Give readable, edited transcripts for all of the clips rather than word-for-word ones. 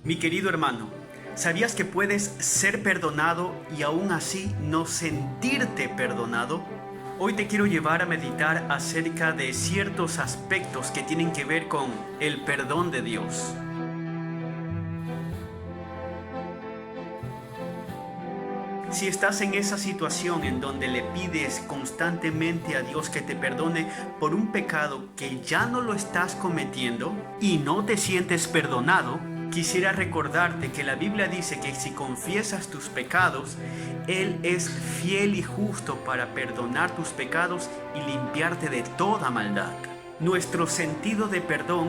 Mi querido hermano, ¿sabías que puedes ser perdonado y aún así no sentirte perdonado? Hoy te quiero llevar a meditar acerca de ciertos aspectos que tienen que ver con el perdón de Dios. Si estás en esa situación en donde le pides constantemente a Dios que te perdone por un pecado que ya no lo estás cometiendo y no te sientes perdonado, quisiera recordarte que la Biblia dice que si confiesas tus pecados, Él es fiel y justo para perdonar tus pecados y limpiarte de toda maldad. Nuestro sentido de perdón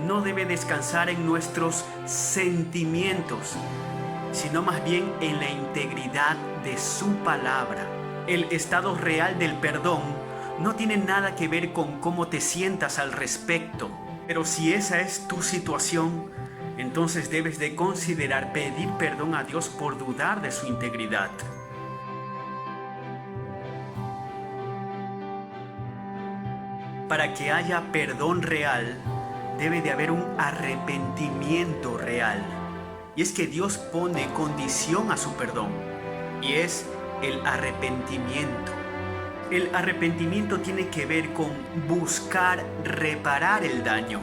no debe descansar en nuestros sentimientos, sino más bien en la integridad de su palabra. El estado real del perdón no tiene nada que ver con cómo te sientas al respecto. Pero si esa es tu situación, entonces debes de considerar pedir perdón a Dios por dudar de su integridad. Para que haya perdón real, debe de haber un arrepentimiento real. Y es que Dios pone condición a su perdón, y es el arrepentimiento. El arrepentimiento tiene que ver con buscar reparar el daño.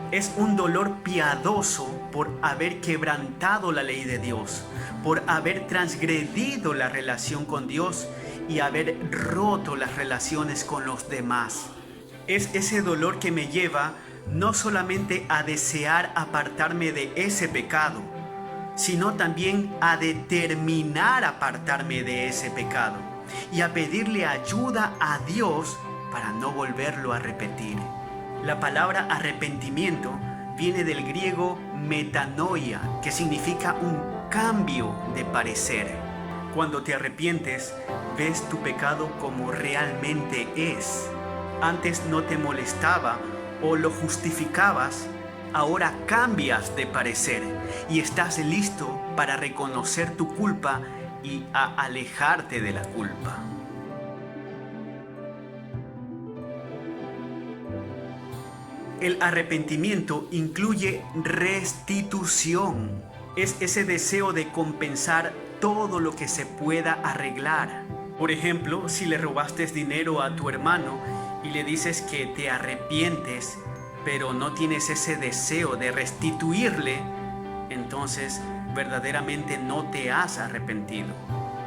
Es un dolor piadoso por haber quebrantado la ley de Dios, por haber transgredido la relación con Dios y haber roto las relaciones con los demás. Es ese dolor que me lleva no solamente a desear apartarme de ese pecado, sino también a determinar apartarme de ese pecado y a pedirle ayuda a Dios para no volverlo a repetir. La palabra arrepentimiento viene del griego metanoia, que significa un cambio de parecer. Cuando te arrepientes, ves tu pecado como realmente es. Antes no te molestaba o lo justificabas. Ahora cambias de parecer y estás listo para reconocer tu culpa y a alejarte de la culpa. El arrepentimiento incluye restitución. Es ese deseo de compensar todo lo que se pueda arreglar. Por ejemplo, si le robaste dinero a tu hermano y le dices que te arrepientes, pero no tienes ese deseo de restituirle, entonces verdaderamente no te has arrepentido.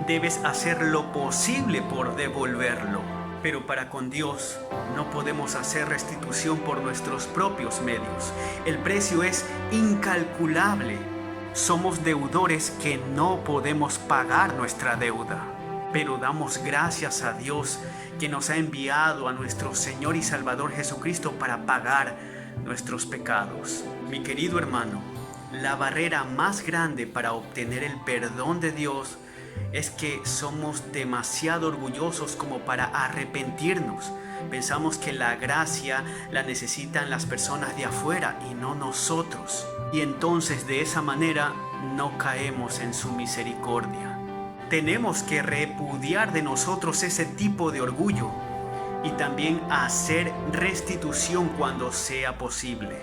Debes hacer lo posible por devolverlo, pero para con Dios no podemos hacer restitución por nuestros propios medios. El precio es incalculable. Somos deudores que no podemos pagar nuestra deuda, pero damos gracias a Dios que nos ha enviado a nuestro Señor y Salvador Jesucristo para pagar nuestros pecados. Mi querido hermano, la barrera más grande para obtener el perdón de Dios es que somos demasiado orgullosos como para arrepentirnos. Pensamos que la gracia la necesitan las personas de afuera y no nosotros. Y entonces de esa manera no caemos en su misericordia. Tenemos que repudiar de nosotros ese tipo de orgullo y también hacer restitución cuando sea posible.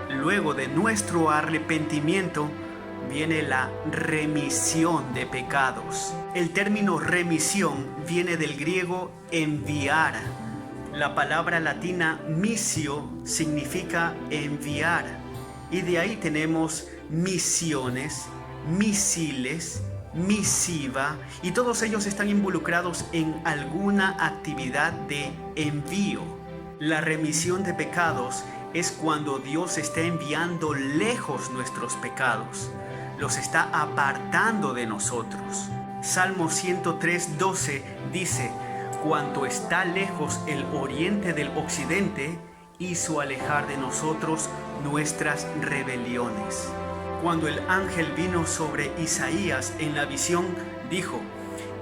Luego de nuestro arrepentimiento viene la remisión de pecados. El término remisión viene del griego enviar. La palabra latina missio significa enviar. Y de ahí tenemos misiones, misiles, misiva, y todos ellos están involucrados en alguna actividad de envío. La remisión de pecados es cuando Dios está enviando lejos nuestros pecados, los está apartando de nosotros. Salmo 103:12 dice: cuanto está lejos el oriente del occidente, hizo alejar de nosotros nuestras rebeliones. Cuando el ángel vino sobre Isaías en la visión, dijo: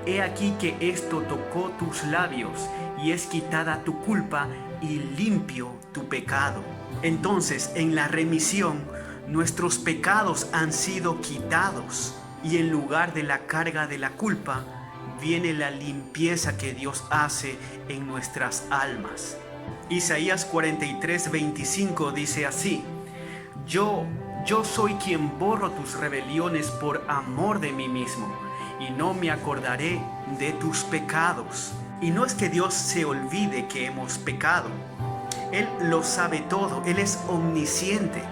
he aquí que esto tocó tus labios, y es quitada tu culpa y limpio tu pecado. Entonces, en la remisión, nuestros pecados han sido quitados, y en lugar de la carga de la culpa, viene la limpieza que Dios hace en nuestras almas. Isaías 43:25 dice así: Yo soy quien borro tus rebeliones por amor de mí mismo, y no me acordaré de tus pecados. Y no es que Dios se olvide que hemos pecado. Él lo sabe todo, Él es omnisciente,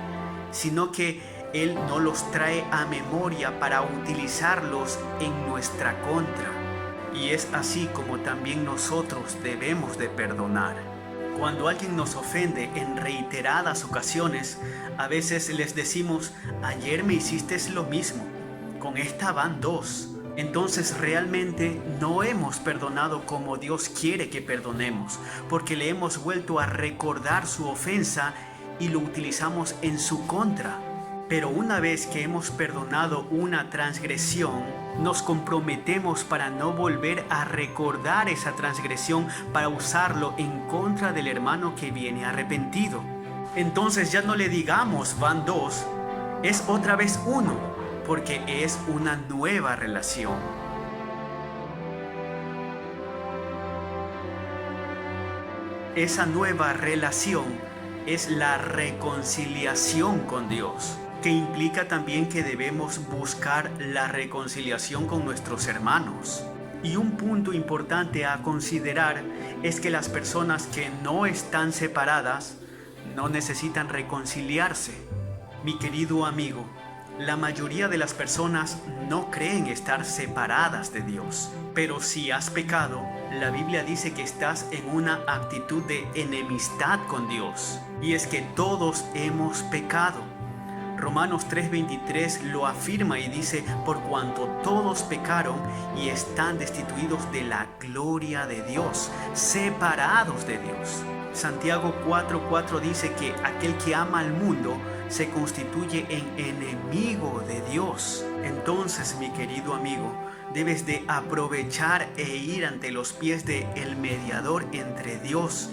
sino que Él no los trae a memoria para utilizarlos en nuestra contra. Y es así como también nosotros debemos de perdonar. Cuando alguien nos ofende en reiteradas ocasiones, a veces les decimos: ayer me hiciste lo mismo, con esta van dos. Entonces realmente no hemos perdonado como Dios quiere que perdonemos, porque le hemos vuelto a recordar su ofensa y lo utilizamos en su contra. Pero una vez que hemos perdonado una transgresión, nos comprometemos para no volver a recordar esa transgresión, para usarlo en contra del hermano que viene arrepentido. Entonces ya no le digamos van dos, es otra vez uno, porque es una nueva relación. Esa nueva relación es la reconciliación con Dios, que implica también que debemos buscar la reconciliación con nuestros hermanos. Y un punto importante a considerar es que las personas que no están separadas no necesitan reconciliarse. Mi querido amigo, la mayoría de las personas no creen estar separadas de Dios. Pero si has pecado, la Biblia dice que estás en una actitud de enemistad con Dios. Y es que todos hemos pecado. Romanos 3:23 lo afirma y dice: por cuanto todos pecaron y están destituidos de la gloria de Dios, separados de Dios. Santiago 4:4 dice que aquel que ama al mundo se constituye en enemigo de Dios. Entonces, mi querido amigo, debes de aprovechar e ir ante los pies del mediador entre Dios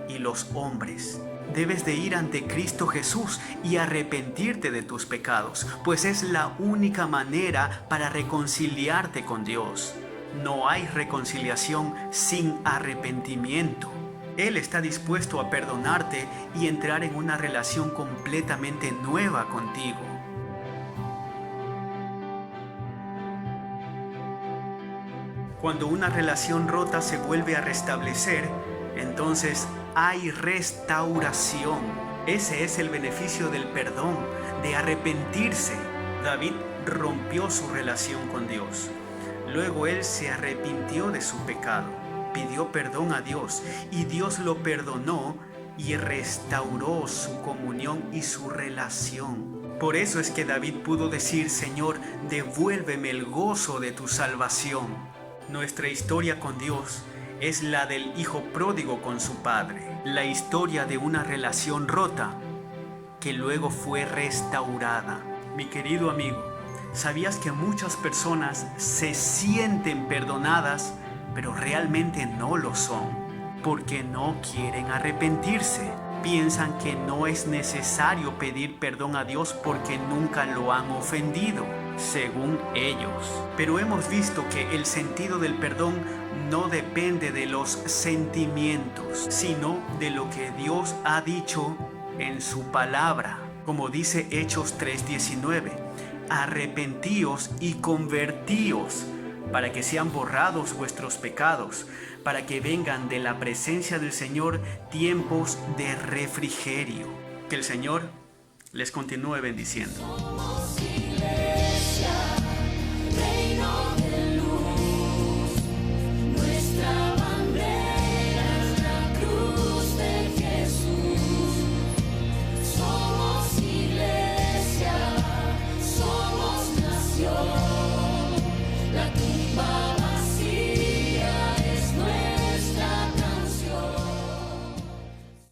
y los hombres. Debes de ir ante Cristo Jesús y arrepentirte de tus pecados, pues es la única manera para reconciliarte con Dios. No hay reconciliación sin arrepentimiento. Él está dispuesto a perdonarte y entrar en una relación completamente nueva contigo. Cuando una relación rota se vuelve a restablecer, entonces hay restauración. Ese es el beneficio del perdón, de arrepentirse. David rompió su relación con Dios. Luego él se arrepintió de su pecado, pidió perdón a Dios y Dios lo perdonó y restauró su comunión y su relación. Por eso es que David pudo decir: Señor, devuélveme el gozo de tu salvación. Nuestra historia con Dios es la del hijo pródigo con su padre, la historia de una relación rota que luego fue restaurada. Mi querido amigo, ¿sabías que muchas personas se sienten perdonadas, pero realmente no lo son? Porque no quieren arrepentirse. Piensan que no es necesario pedir perdón a Dios porque nunca lo han ofendido, según ellos. Pero hemos visto que el sentido del perdón no depende de los sentimientos, sino de lo que Dios ha dicho en su palabra. Como dice Hechos 3:19, arrepentíos y convertíos para que sean borrados vuestros pecados, para que vengan de la presencia del Señor tiempos de refrigerio. Que el Señor les continúe bendiciendo.